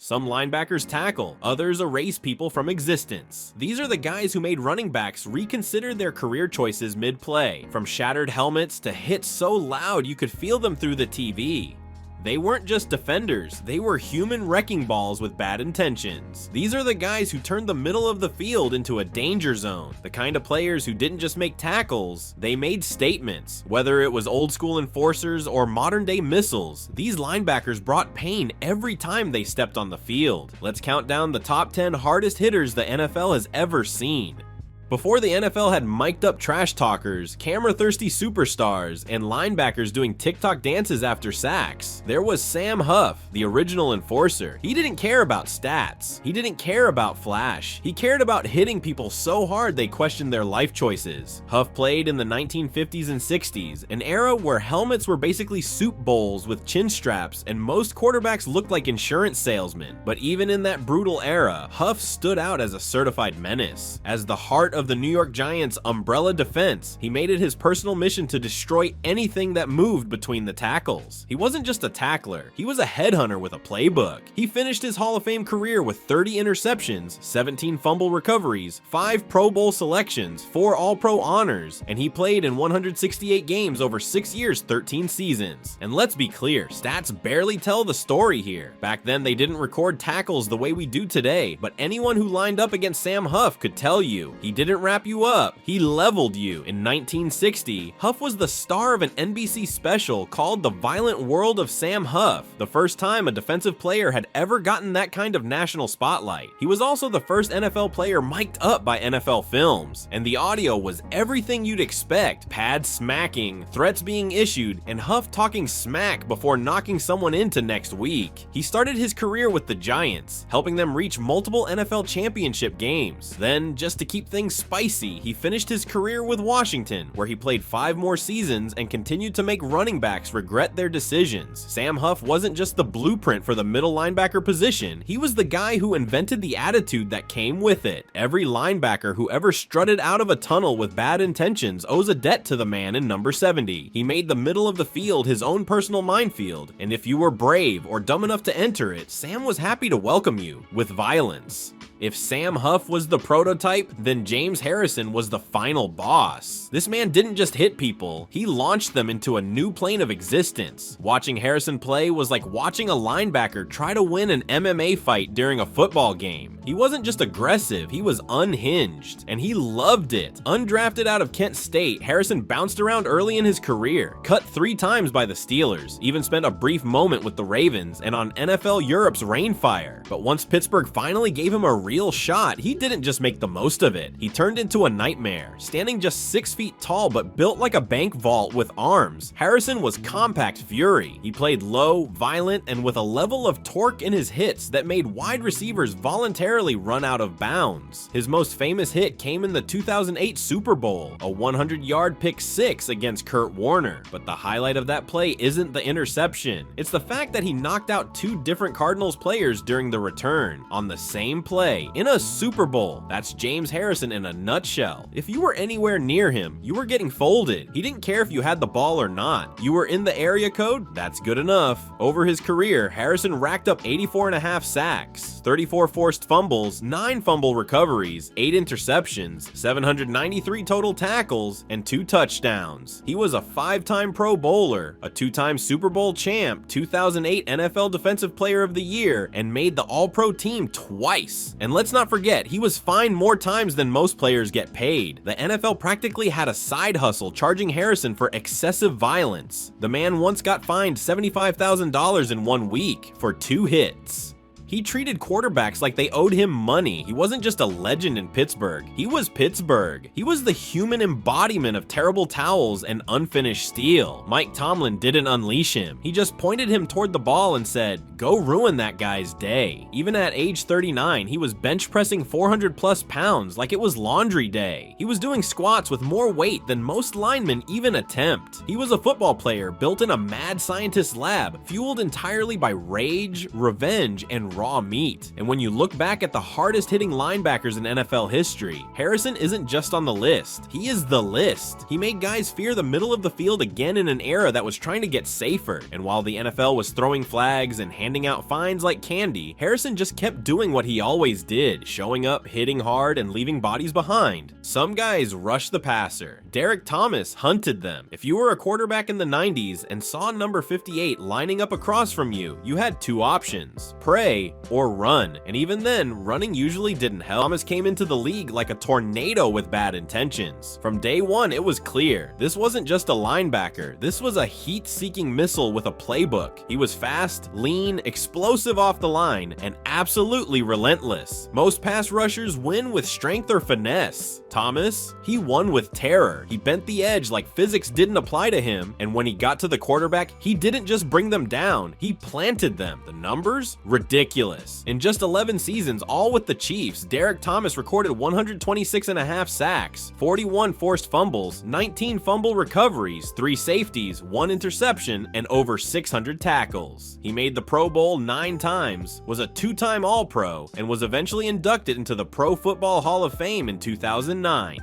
Some linebackers tackle, others erase people from existence. These are the guys who made running backs reconsider their career choices mid-play, from shattered helmets to hits so loud you could feel them through the TV. They weren't just defenders, they were human wrecking balls with bad intentions. These are the guys who turned the middle of the field into a danger zone. The kind of players who didn't just make tackles, they made statements. Whether it was old school enforcers or modern day missiles, these linebackers brought pain every time they stepped on the field. Let's count down the top 10 hardest hitters the NFL has ever seen. Before the NFL had mic'd up trash talkers, camera-thirsty superstars, and linebackers doing TikTok dances after sacks, there was Sam Huff, the original enforcer. He didn't care about stats. He didn't care about flash. He cared about hitting people so hard they questioned their life choices. Huff played in the 1950s and 60s, an era where helmets were basically soup bowls with chin straps, and most quarterbacks looked like insurance salesmen. But even in that brutal era, Huff stood out as a certified menace. As the heart of the New York Giants' umbrella defense, he made it his personal mission to destroy anything that moved between the tackles. He wasn't just a tackler, he was a headhunter with a playbook. He finished his Hall of Fame career with 30 interceptions, 17 fumble recoveries, 5 Pro Bowl selections, 4 All-Pro honors, and he played in 168 games over 6 years, 13 seasons. And let's be clear, stats barely tell the story here. Back then they didn't record tackles the way we do today, but anyone who lined up against Sam Huff could tell you, he didn't wrap you up, he leveled you. In 1960, Huff was the star of an NBC special called The Violent World of Sam Huff, the first time a defensive player had ever gotten that kind of national spotlight. He was also the first NFL player mic'd up by NFL Films, and the audio was everything you'd expect: pads smacking, threats being issued, and Huff talking smack before knocking someone into next week. He started his career with the Giants, helping them reach multiple NFL championship games. Then, just to keep things spicy, he finished his career with Washington, where he played 5 more seasons and continued to make running backs regret their decisions. Sam Huff wasn't just the blueprint for the middle linebacker position, he was the guy who invented the attitude that came with it. Every linebacker who ever strutted out of a tunnel with bad intentions owes a debt to the man in number 70. He made the middle of the field his own personal minefield, and if you were brave or dumb enough to enter it, Sam was happy to welcome you with violence. If Sam Huff was the prototype, then James Harrison was the final boss. This man didn't just hit people, he launched them into a new plane of existence. Watching Harrison play was like watching a linebacker try to win an MMA fight during a football game. He wasn't just aggressive, he was unhinged, and he loved it. Undrafted out of Kent State, Harrison bounced around early in his career, cut 3 times by the Steelers, even spent a brief moment with the Ravens and on NFL Europe's Rainfire. But once Pittsburgh finally gave him a real shot, he didn't just make the most of it. He turned into a nightmare. Standing just 6 feet tall but built like a bank vault with arms, Harrison was compact fury. He played low, violent, and with a level of torque in his hits that made wide receivers voluntarily run out of bounds. His most famous hit came in the 2008 Super Bowl, a 100-yard pick 6 against Kurt Warner. But the highlight of that play isn't the interception. It's the fact that he knocked out 2 different Cardinals players during the return on the same play in a Super Bowl. That's James Harrison in a nutshell. If you were anywhere near him, you were getting folded. He didn't care if you had the ball or not. You were in the area code? That's good enough. Over his career, Harrison racked up 84.5 sacks, 34 forced fumbles, 9 fumble recoveries, 8 interceptions, 793 total tackles, and 2 touchdowns. He was a 5-time Pro Bowler, a 2-time Super Bowl champ, 2008 NFL Defensive Player of the Year, and made the All-Pro team twice. And let's not forget, he was fined more times than most players get paid. The NFL practically had a side hustle charging Harrison for excessive violence. The man once got fined $75,000 in 1 week for 2 hits. He treated quarterbacks like they owed him money. He wasn't just a legend in Pittsburgh, he was Pittsburgh. He was the human embodiment of terrible towels and unfinished steel. Mike Tomlin didn't unleash him. He just pointed him toward the ball and said, "Go ruin that guy's day." Even at age 39, he was bench pressing 400+ pounds like it was laundry day. He was doing squats with more weight than most linemen even attempt. He was a football player built in a mad scientist lab, fueled entirely by rage, revenge, and raw meat. And when you look back at the hardest hitting linebackers in NFL history, Harrison isn't just on the list, he is the list. He made guys fear the middle of the field again in an era that was trying to get safer. And while the NFL was throwing flags and handing out fines like candy, Harrison just kept doing what he always did, showing up, hitting hard, and leaving bodies behind. Some guys rushed the passer. Derrick Thomas hunted them. If you were a quarterback in the 90s and saw number 58 lining up across from you, you had two options: pray or run. And even then, running usually didn't help. Thomas came into the league like a tornado with bad intentions. From day one, it was clear this wasn't just a linebacker, this was a heat-seeking missile with a playbook. He was fast, lean, explosive off the line, and absolutely relentless. Most pass rushers win with strength or finesse. Thomas, he won with terror. He bent the edge like physics didn't apply to him, and when he got to the quarterback, he didn't just bring them down, he planted them. The numbers? Ridiculous. In just 11 seasons, all with the Chiefs, Derrick Thomas recorded 126.5 sacks, 41 forced fumbles, 19 fumble recoveries, 3 safeties, 1 interception, and over 600 tackles. He made the Pro Bowl 9 times, was a 2-time All-Pro, and was eventually inducted into the Pro Football Hall of Fame in 2009.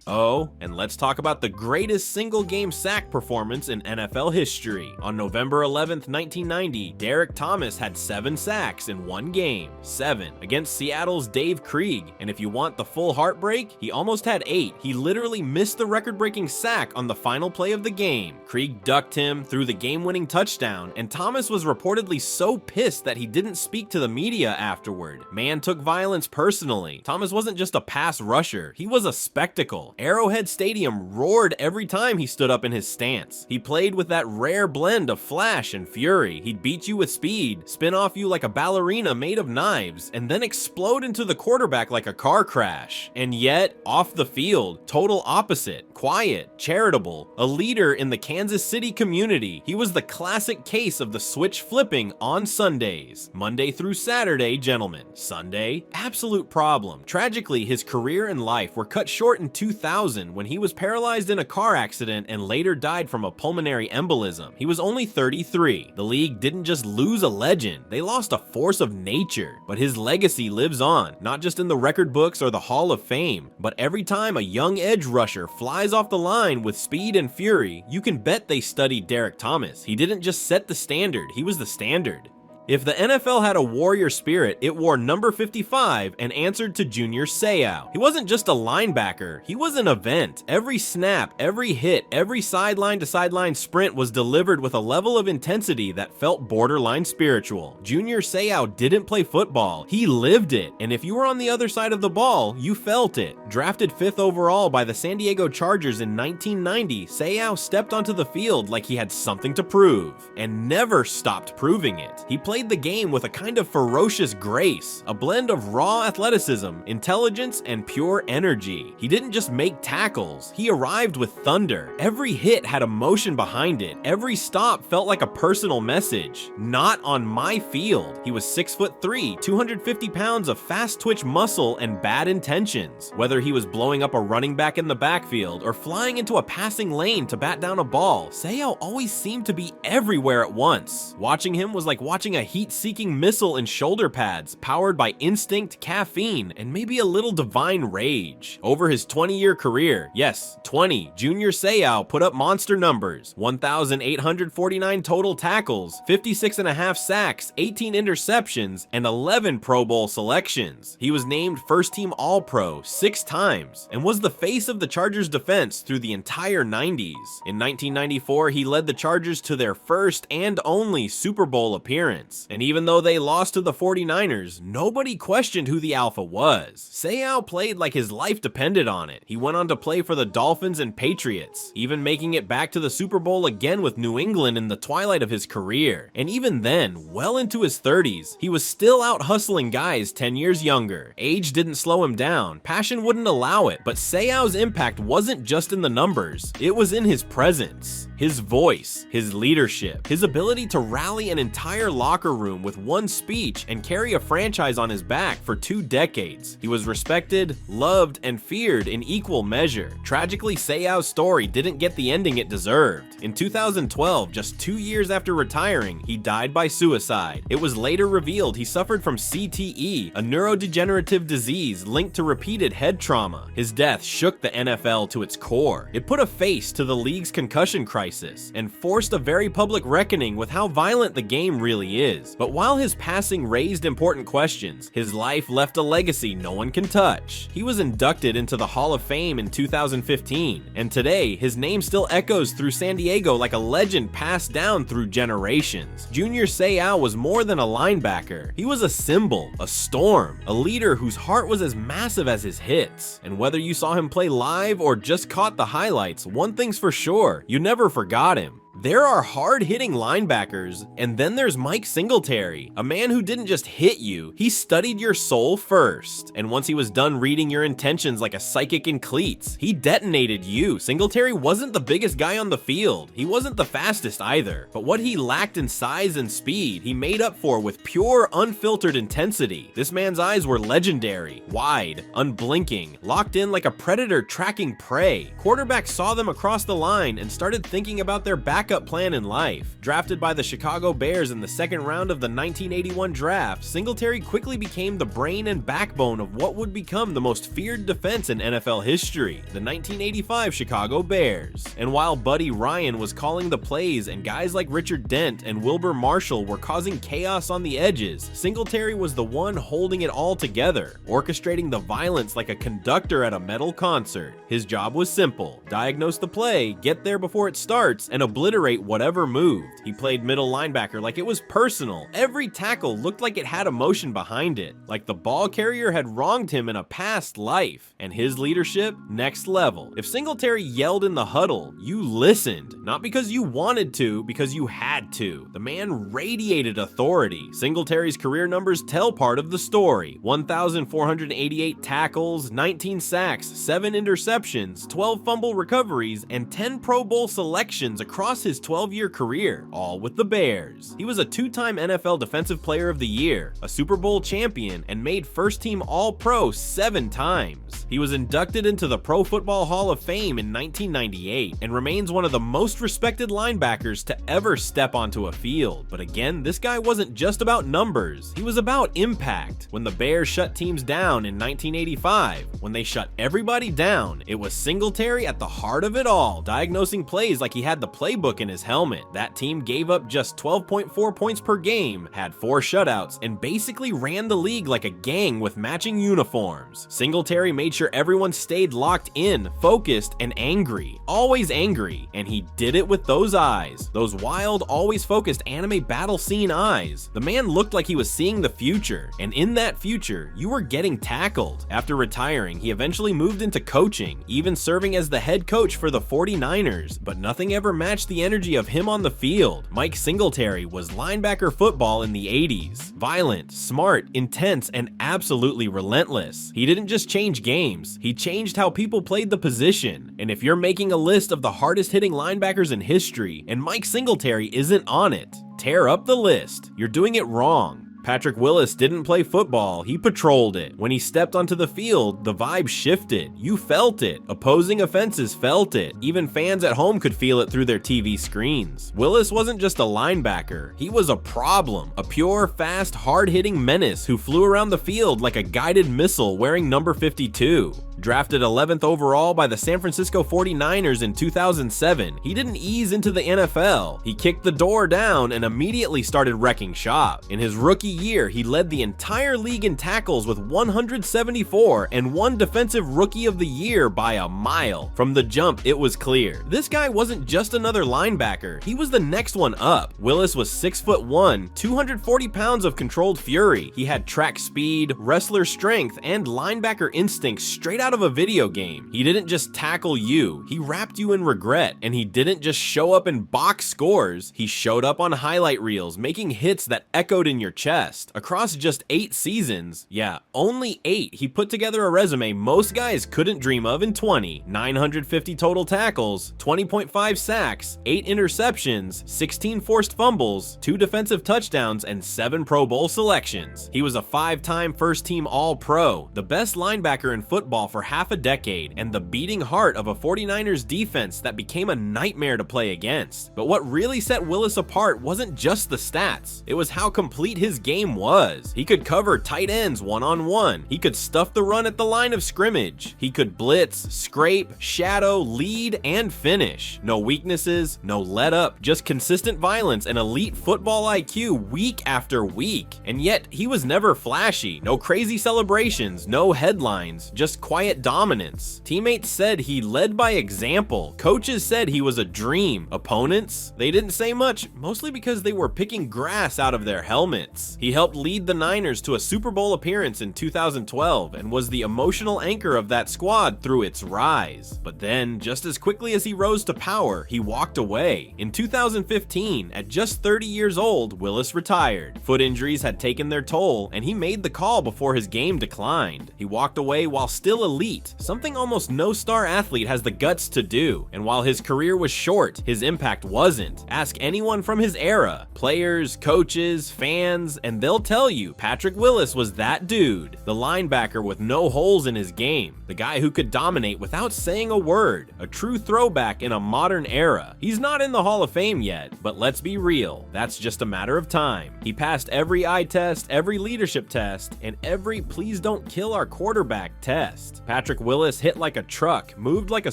Oh, and let's talk about the greatest single-game sack performance in NFL history. On November 11th, 1990, Derrick Thomas had 7 sacks in one game. 7 against Seattle's Dave Krieg. And if you want the full heartbreak, he almost had 8. He literally missed the record-breaking sack on the final play of the game. Krieg ducked him, threw the game-winning touchdown, and Thomas was reportedly so pissed that he didn't speak to the media afterward. Man took violence personally. Thomas wasn't just a pass rusher, he was a spectacle. Arrowhead Stadium roared every time he stood up in his stance. He played with that rare blend of flash and fury. He'd beat you with speed, spin off you like a ballerina made of knives, and then explode into the quarterback like a car crash. And yet, off the field, total opposite. Quiet, charitable, a leader in the Kansas City community. He was the classic case of the switch flipping on Sundays. Monday through Saturday, gentlemen. Sunday, absolute problem. Tragically, his career and life were cut short in 2000 when he was paralyzed in a car accident and later died from a pulmonary embolism. He was only 33. The league didn't just lose a legend, they lost a force of nature. But his legacy lives on, not just in the record books or the Hall of Fame, but every time a young edge rusher flies off the line with speed and fury, you can bet they studied Derrick Thomas. He didn't just set the standard, he was the standard. If the NFL had a warrior spirit, it wore number 55 and answered to Junior Seau. He wasn't just a linebacker, he was an event. Every snap, every hit, every sideline-to-sideline sprint was delivered with a level of intensity that felt borderline spiritual. Junior Seau didn't play football, he lived it. And if you were on the other side of the ball, you felt it. Drafted 5th overall by the San Diego Chargers in 1990, Seau stepped onto the field like he had something to prove, and never stopped proving it. He played the game with a kind of ferocious grace, a blend of raw athleticism, intelligence, and pure energy. He didn't just make tackles, he arrived with thunder. Every hit had emotion behind it. Every stop felt like a personal message. Not on my field. He was 6'3", 250 pounds of fast twitch muscle and bad intentions. Whether he was blowing up a running back in the backfield or flying into a passing lane to bat down a ball, Seau always seemed to be everywhere at once. Watching him was like watching a heat-seeking missile in shoulder pads, powered by instinct, caffeine, and maybe a little divine rage. Over his 20-year career, yes, 20, Junior Seau put up monster numbers: 1,849 total tackles, 56.5 sacks, 18 interceptions, and 11 Pro Bowl selections. He was named first-team All-Pro 6 times, and was the face of the Chargers' defense through the entire 90s. In 1994, he led the Chargers to their first and only Super Bowl appearance. And even though they lost to the 49ers, nobody questioned who the alpha was. Seau played like his life depended on it. He went on to play for the Dolphins and Patriots, even making it back to the Super Bowl again with New England in the twilight of his career. And even then, well into his 30s, he was still out hustling guys 10 years younger. Age didn't slow him down, passion wouldn't allow it, but Seau's impact wasn't just in the numbers, it was in his presence, his voice, his leadership, his ability to rally an entire locker locker room with one speech and carry a franchise on his back for 2 decades. He was respected, loved, and feared in equal measure. Tragically, Seau's story didn't get the ending it deserved. In 2012, just 2 years after retiring, he died by suicide. It was later revealed he suffered from CTE, a neurodegenerative disease linked to repeated head trauma. His death shook the NFL to its core. It put a face to the league's concussion crisis and forced a very public reckoning with how violent the game really is. But while his passing raised important questions, his life left a legacy no one can touch. He was inducted into the Hall of Fame in 2015, and today his name still echoes through San Diego like a legend passed down through generations. Junior Seau was more than a linebacker. He was a symbol, a storm, a leader whose heart was as massive as his hits. And whether you saw him play live or just caught the highlights, one thing's for sure, you never forgot him. There are hard-hitting linebackers, and then there's Mike Singletary, a man who didn't just hit you, he studied your soul first. And once he was done reading your intentions like a psychic in cleats, he detonated you. Singletary wasn't the biggest guy on the field. He wasn't the fastest either. But what he lacked in size and speed, he made up for with pure, unfiltered intensity. This man's eyes were legendary, wide, unblinking, locked in like a predator tracking prey. Quarterbacks saw them across the line and started thinking about their backup plan in life. Drafted by the Chicago Bears in the second round of the 1981 draft, Singletary quickly became the brain and backbone of what would become the most feared defense in NFL history, the 1985 Chicago Bears. And while Buddy Ryan was calling the plays and guys like Richard Dent and Wilbur Marshall were causing chaos on the edges, Singletary was the one holding it all together, orchestrating the violence like a conductor at a metal concert. His job was simple: diagnose the play, get there before it starts, and obliterate whatever moved. He played middle linebacker like it was personal. Every tackle looked like it had emotion behind it, like the ball carrier had wronged him in a past life. And his leadership, next level. If Singletary yelled in the huddle, you listened. Not because you wanted to, because you had to. The man radiated authority. Singletary's career numbers tell part of the story. 1,488 tackles, 19 sacks, 7 interceptions, 12 fumble recoveries, and 10 Pro Bowl selections across his 12-year career, all with the Bears. He was a 2-time NFL Defensive Player of the Year, a Super Bowl champion, and made first-team All-Pro 7 times. He was inducted into the Pro Football Hall of Fame in 1998 and remains one of the most respected linebackers to ever step onto a field. But again, this guy wasn't just about numbers, he was about impact. When the Bears shut teams down in 1985, when they shut everybody down, it was Singletary at the heart of it all, diagnosing plays like he had the playbook in his helmet. That team gave up just 12.4 points per game, had 4 shutouts, and basically ran the league like a gang with matching uniforms. Singletary made sure everyone stayed locked in, focused, and angry. Always angry, and he did it with those eyes. Those wild, always focused anime battle scene eyes. The man looked like he was seeing the future, and in that future, you were getting tackled. After retiring, he eventually moved into coaching, even serving as the head coach for the 49ers, but nothing ever matched the energy of him on the field. Mike Singletary was linebacker football in the 80s. Violent, smart, intense, and absolutely relentless. He didn't just change games, he changed how people played the position. And if you're making a list of the hardest hitting linebackers in history, and Mike Singletary isn't on it, tear up the list. You're doing it wrong. Patrick Willis didn't play football, he patrolled it. When he stepped onto the field, the vibe shifted. You felt it. Opposing offenses felt it. Even fans at home could feel it through their TV screens. Willis wasn't just a linebacker, he was a problem. A pure, fast, hard-hitting menace who flew around the field like a guided missile wearing number 52. Drafted 11th overall by the San Francisco 49ers in 2007, he didn't ease into the NFL. He kicked the door down and immediately started wrecking shop. In his rookie year, he led the entire league in tackles with 174 and won Defensive Rookie of the Year by a mile. From the jump, it was clear. This guy wasn't just another linebacker, he was the next one up. Willis was 6'1", 240 pounds of controlled fury. He had track speed, wrestler strength, and linebacker instincts straight out out of a video game. He didn't just tackle you, he wrapped you in regret, and he didn't just show up in box scores, he showed up on highlight reels, making hits that echoed in your chest. Across just 8 seasons, yeah, only 8, he put together a resume most guys couldn't dream of in 20. 950 total tackles, 20.5 sacks, 8 interceptions, 16 forced fumbles, 2 defensive touchdowns, and 7 Pro Bowl selections. He was a 5-time first-team All-Pro, the best linebacker in football for half a decade, and the beating heart of a 49ers defense that became a nightmare to play against. But what really set Willis apart wasn't just the stats, it was how complete his game was. He could cover tight ends one-on-one, he could stuff the run at the line of scrimmage, he could blitz, scrape, shadow, lead, and finish. No weaknesses, no let up, just consistent violence and elite football IQ week after week. And yet, he was never flashy, no crazy celebrations, no headlines, just quiet dominance. Teammates said he led by example, coaches said he was a dream, opponents, they didn't say much, mostly because they were picking grass out of their helmets. He helped lead the Niners to a Super Bowl appearance in 2012 and was the emotional anchor of that squad through its rise. But then, just as quickly as he rose to power, he walked away. In 2015, at just 30 years old, Willis retired. Foot injuries had taken their toll, and he made the call before his game declined. He walked away while still elite, something almost no star athlete has the guts to do. And while his career was short, his impact wasn't. Ask anyone from his era, players, coaches, fans, and they'll tell you Patrick Willis was that dude. The linebacker with no holes in his game, the guy who could dominate without saying a word, a true throwback in a modern era. He's not in the Hall of Fame yet, but let's be real, that's just a matter of time. He passed every eye test, every leadership test, and every please don't kill our quarterback test. Patrick Willis hit like a truck, moved like a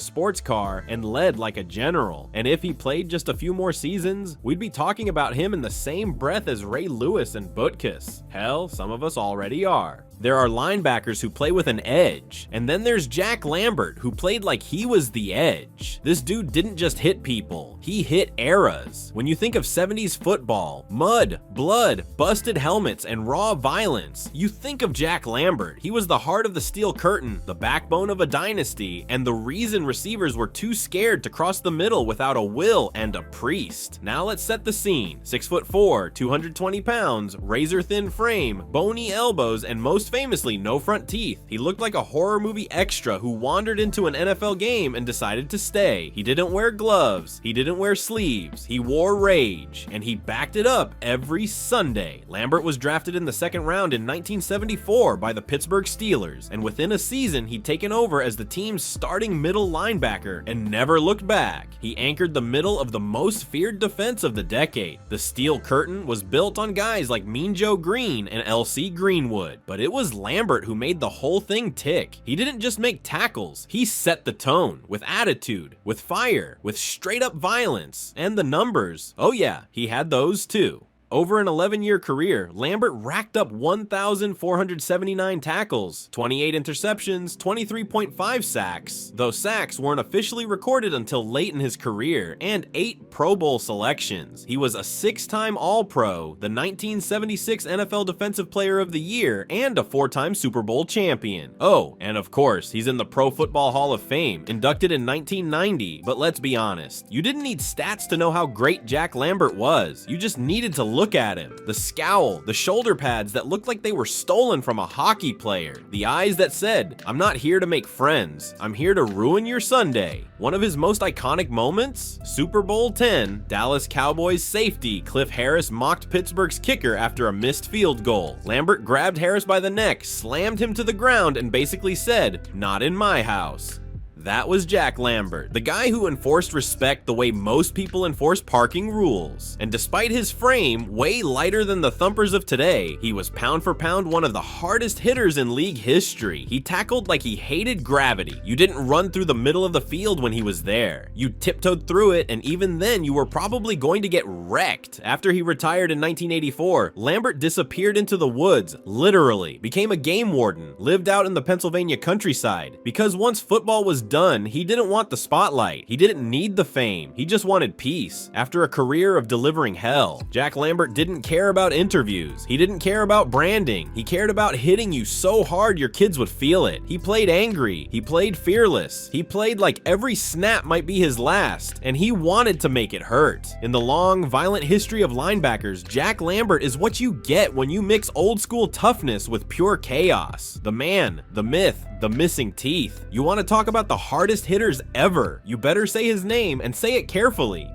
sports car, and led like a general. And if he played just a few more seasons, we'd be talking about him in the same breath as Ray Lewis and Butkus. Hell, some of us already are. There are linebackers who play with an edge, and then there's Jack Lambert, who played like he was the edge. This dude didn't just hit people, he hit eras. When you think of 70s football, mud, blood, busted helmets, and raw violence, you think of Jack Lambert. He was the heart of the steel curtain, the backbone of a dynasty, and the reason receivers were too scared to cross the middle without a will and a priest. Now let's set the scene. 6'4", 220 pounds, razor-thin frame, bony elbows, and most famously no front teeth. He looked like a horror movie extra who wandered into an NFL game and decided to stay. He didn't wear gloves, he didn't wear sleeves, he wore rage, and he backed it up every Sunday. Lambert was drafted in the 2nd round in 1974 by the Pittsburgh Steelers, and within a season he'd taken over as the team's starting middle linebacker and never looked back. He anchored the middle of the most feared defense of the decade. The steel curtain was built on guys like Mean Joe Green and L.C. Greenwood, but it was Lambert who made the whole thing tick. He didn't just make tackles, he set the tone, with attitude, with fire, with straight up violence, and the numbers. Oh yeah, he had those too. Over an 11-year career, Lambert racked up 1,479 tackles, 28 interceptions, 23.5 sacks, though sacks weren't officially recorded until late in his career, and 8 Pro Bowl selections. He was a 6-time All-Pro, the 1976 NFL Defensive Player of the Year, and a 4-time Super Bowl champion. Oh, and of course, he's in the Pro Football Hall of Fame, inducted in 1990, but let's be honest, you didn't need stats to know how great Jack Lambert was. You just needed to look at him. The scowl, the shoulder pads that looked like they were stolen from a hockey player, the eyes that said, "I'm not here to make friends, I'm here to ruin your Sunday." One of his most iconic moments? Super Bowl 10, Dallas Cowboys safety Cliff Harris mocked Pittsburgh's kicker after a missed field goal. Lambert grabbed Harris by the neck, slammed him to the ground, and basically said, "Not in my house." That was Jack Lambert, the guy who enforced respect the way most people enforce parking rules. And despite his frame, way lighter than the thumpers of today, he was pound for pound one of the hardest hitters in league history. He tackled like he hated gravity. You didn't run through the middle of the field when he was there. You tiptoed through it, and even then you were probably going to get wrecked. After he retired in 1984, Lambert disappeared into the woods, literally, became a game warden, lived out in the Pennsylvania countryside. Because once football was done, he didn't want the spotlight. He didn't need the fame. He just wanted peace. After a career of delivering hell, Jack Lambert didn't care about interviews. He didn't care about branding. He cared about hitting you so hard your kids would feel it. He played angry. He played fearless. He played like every snap might be his last, and he wanted to make it hurt. In the long, violent history of linebackers, Jack Lambert is what you get when you mix old school toughness with pure chaos. The man, the myth, the missing teeth. You want to talk about the hardest hitters ever? You better say his name and say it carefully.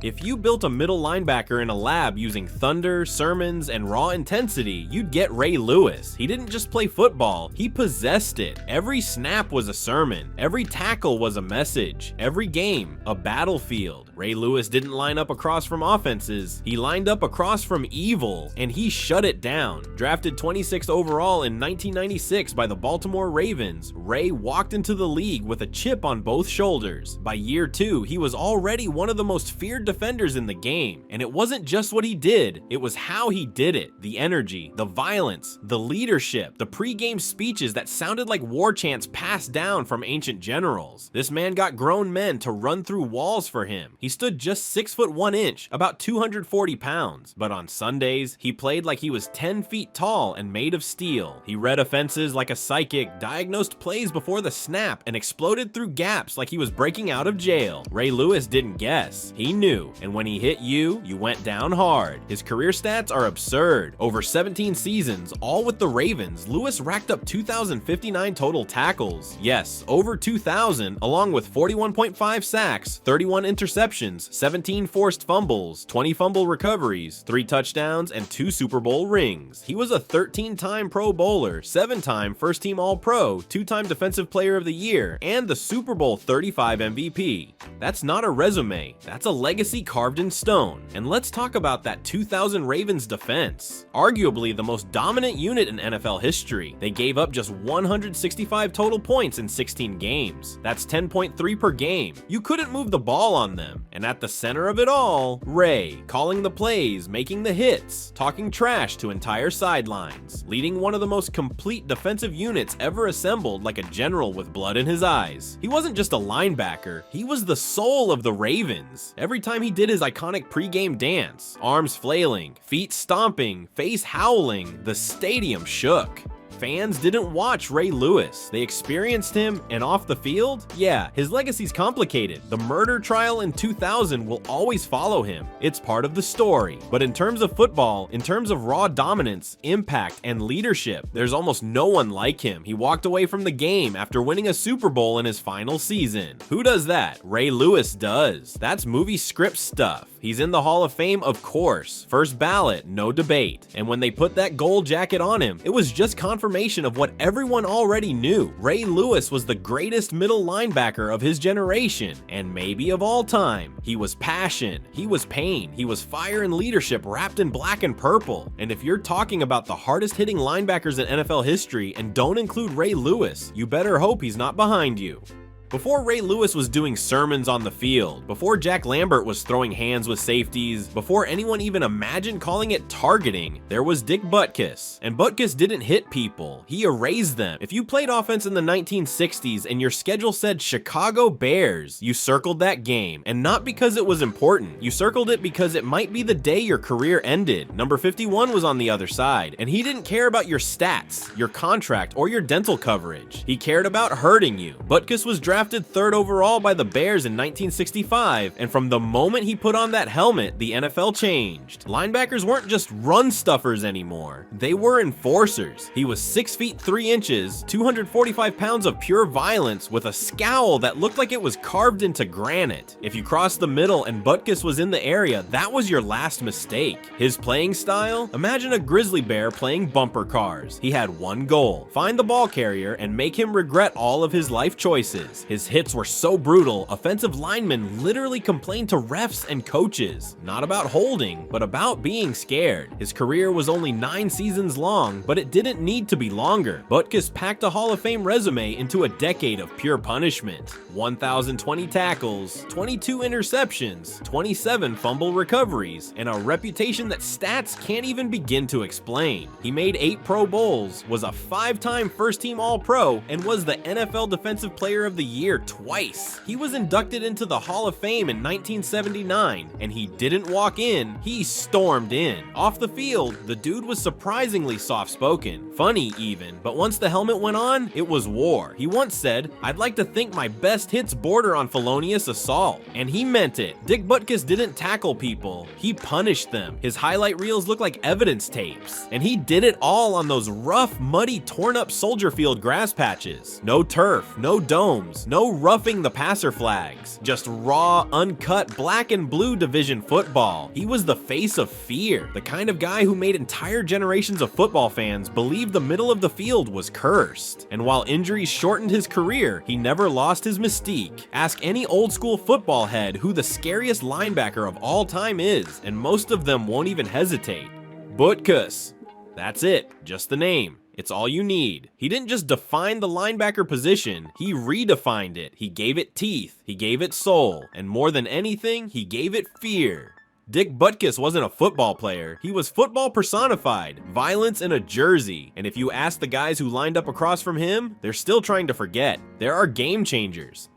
If you built a middle linebacker in a lab using thunder, sermons, and raw intensity, you'd get Ray Lewis. He didn't just play football, he possessed it. Every snap was a sermon. Every tackle was a message. Every game, a battlefield. Ray Lewis didn't line up across from offenses. He lined up across from evil, and he shut it down. Drafted 26th overall in 1996 by the Baltimore Ravens, Ray walked into the league with a chip on both shoulders. By year 2, he was already one of the most feared defenders in the game, and it wasn't just what he did, it was how he did it. The energy, the violence, the leadership, the pre-game speeches that sounded like war chants passed down from ancient generals. This man got grown men to run through walls for him. He stood just 6 foot 1 inch, about 240 pounds, but on Sundays, he played like he was 10 feet tall and made of steel. He read offenses like a psychic, diagnosed plays before the snap, and exploded through gaps like he was breaking out of jail. Ray Lewis didn't guess. He knew. And when he hit you, you went down hard. His career stats are absurd. Over 17 seasons, all with the Ravens, Lewis racked up 2,059 total tackles. Yes, over 2,000, along with 41.5 sacks, 31 interceptions, 17 forced fumbles, 20 fumble recoveries, 3 touchdowns, and 2 Super Bowl rings. He was a 13-time Pro Bowler, 7-time First-Team All-Pro, 2-time Defensive Player of the Year, and the Super Bowl 35 MVP. That's not a resume, that's a legacy carved in stone. And let's talk about that 2000 Ravens defense. Arguably the most dominant unit in NFL history. They gave up just 165 total points in 16 games. That's 10.3 per game. You couldn't move the ball on them. And at the center of it all, Ray, calling the plays, making the hits, talking trash to entire sidelines, leading one of the most complete defensive units ever assembled like a general with blood in his eyes. He wasn't just a linebacker, he was the soul of the Ravens. Every time he did his iconic pregame dance, arms flailing, feet stomping, face howling, the stadium shook. Fans didn't watch Ray Lewis. They experienced him, and off the field? Yeah, his legacy's complicated. The murder trial in 2000 will always follow him. It's part of the story. But in terms of football, in terms of raw dominance, impact, and leadership, there's almost no one like him. He walked away from the game after winning a Super Bowl in his final season. Who does that? Ray Lewis does. That's movie script stuff. He's in the Hall of Fame, of course. First ballot, no debate. And when they put that gold jacket on him, it was just confirmation of what everyone already knew. Ray Lewis was the greatest middle linebacker of his generation, and maybe of all time. He was passion, he was pain, he was fire and leadership wrapped in black and purple. And if you're talking about the hardest hitting linebackers in NFL history and don't include Ray Lewis, you better hope he's not behind you. Before Ray Lewis was doing sermons on the field, before Jack Lambert was throwing hands with safeties, before anyone even imagined calling it targeting, there was Dick Butkus. And Butkus didn't hit people, he erased them. If you played offense in the 1960s and your schedule said Chicago Bears, you circled that game. And not because it was important, you circled it because it might be the day your career ended. Number 51 was on the other side, and he didn't care about your stats, your contract, or your dental coverage. He cared about hurting you. Butkus was drafted 3rd overall by the Bears in 1965, and from the moment he put on that helmet, the NFL changed. Linebackers weren't just run stuffers anymore, they were enforcers. He was 6 feet 3 inches, 245 pounds of pure violence with a scowl that looked like it was carved into granite. If you crossed the middle and Butkus was in the area, that was your last mistake. His playing style? Imagine a grizzly bear playing bumper cars. He had one goal: find the ball carrier and make him regret all of his life choices. His hits were so brutal, offensive linemen literally complained to refs and coaches. Not about holding, but about being scared. His career was only 9 seasons long, but it didn't need to be longer. Butkus packed a Hall of Fame resume into a decade of pure punishment. 1,020 tackles, 22 interceptions, 27 fumble recoveries, and a reputation that stats can't even begin to explain. He made 8 Pro Bowls, was a 5-time First-Team All-Pro, and was the NFL Defensive Player of the Year twice. He was inducted into the Hall of Fame in 1979, and he didn't walk in, he stormed in. Off the field, the dude was surprisingly soft-spoken, funny even, but once the helmet went on, it was war. He once said, "I'd like to think my best hits border on felonious assault," and he meant it. Dick Butkus didn't tackle people, he punished them. His highlight reels look like evidence tapes, and he did it all on those rough, muddy, torn-up Soldier Field grass patches. No turf, no domes, no roughing the passer flags, just raw, uncut black and blue division football. He was the face of fear, the kind of guy who made entire generations of football fans believe the middle of the field was cursed. And while injuries shortened his career, he never lost his mystique. Ask any old school football head who the scariest linebacker of all time is, and most of them won't even hesitate. Butkus. That's it, just the name. It's all you need. He didn't just define the linebacker position, he redefined it. He gave it teeth, he gave it soul, and more than anything, he gave it fear. Dick Butkus wasn't a football player, he was football personified, violence in a jersey, and if you ask the guys who lined up across from him, they're still trying to forget. There are game changers.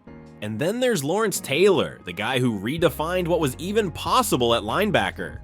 And then there's Lawrence Taylor, the guy who redefined what was even possible at linebacker.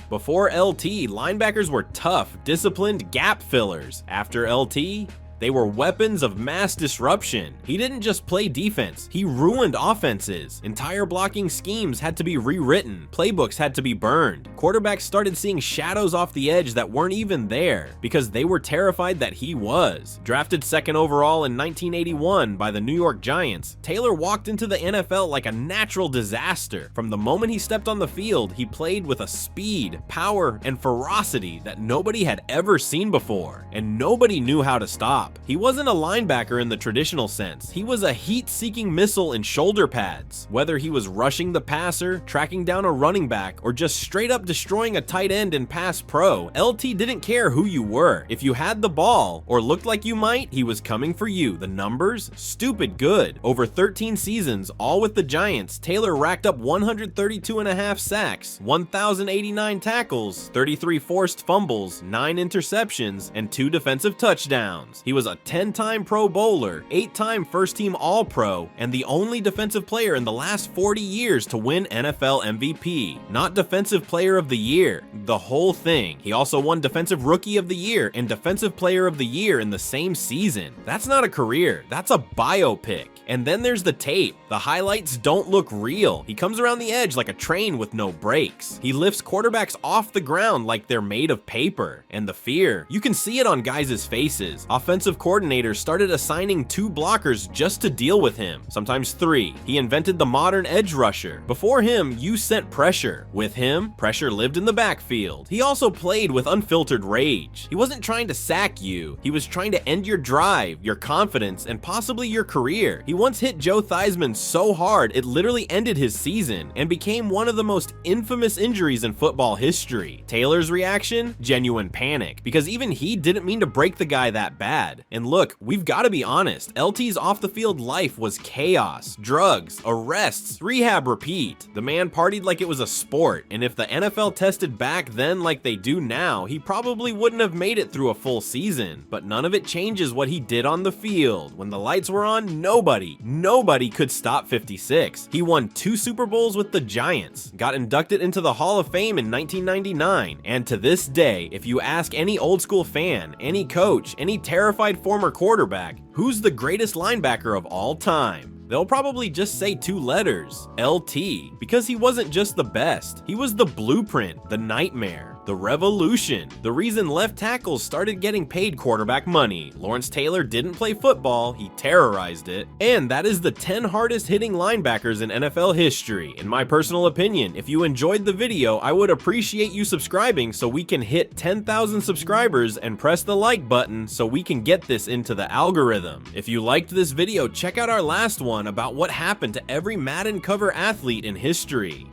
Before LT, linebackers were tough, disciplined gap fillers. After LT, they were weapons of mass disruption. He didn't just play defense, he ruined offenses. Entire blocking schemes had to be rewritten, playbooks had to be burned. Quarterbacks started seeing shadows off the edge that weren't even there because they were terrified that he was. Drafted second overall in 1981 by the New York Giants, Taylor walked into the NFL like a natural disaster. From the moment he stepped on the field, he played with a speed, power, and ferocity that nobody had ever seen before, and nobody knew how to stop. He wasn't a linebacker in the traditional sense. He was a heat-seeking missile in shoulder pads. Whether he was rushing the passer, tracking down a running back, or just straight up destroying a tight end in pass pro, LT didn't care who you were. If you had the ball, or looked like you might, he was coming for you. The numbers? Stupid good. Over 13 seasons, all with the Giants, Taylor racked up 132.5 sacks, 1,089 tackles, 33 forced fumbles, 9 interceptions, and 2 defensive touchdowns. He was a 10-time Pro Bowler, 8-time first-team All-Pro, and the only defensive player in the last 40 years to win NFL MVP. Not Defensive Player of the Year, the whole thing. He also won Defensive Rookie of the Year and Defensive Player of the Year in the same season. That's not a career, that's a biopic. And then there's the tape. The highlights don't look real. He comes around the edge like a train with no brakes. He lifts quarterbacks off the ground like they're made of paper. And the fear, you can see it on guys' faces. Offensive coordinators started assigning 2 blockers just to deal with him, sometimes 3. He invented the modern edge rusher. Before him, you sent pressure. With him, pressure lived in the backfield. He also played with unfiltered rage. He wasn't trying to sack you. He was trying to end your drive, your confidence, and possibly your career. He once hit Joe Theismann so hard it literally ended his season and became one of the most infamous injuries in football history. Taylor's reaction? Genuine panic, because even he didn't mean to break the guy that bad. And look, we've got to be honest, LT's off-the-field life was chaos, drugs, arrests, rehab, repeat. The man partied like it was a sport, and if the NFL tested back then like they do now, he probably wouldn't have made it through a full season. But none of it changes what he did on the field. When the lights were on, nobody could stop 56. He won 2 Super Bowls with the Giants, got inducted into the Hall of Fame in 1999, and to this day, if you ask any old school fan, any coach, any terrified former quarterback, who's the greatest linebacker of all time, they'll probably just say 2 letters, LT, because he wasn't just the best, he was the blueprint, the nightmare, the revolution, the reason left tackles started getting paid quarterback money. Lawrence Taylor didn't play football, he terrorized it, and that is the 10 hardest hitting linebackers in NFL history. In my personal opinion, if you enjoyed the video, I would appreciate you subscribing so we can hit 10,000 subscribers and press the like button so we can get this into the algorithm. If you liked this video, check out our last one about what happened to every Madden cover athlete in history.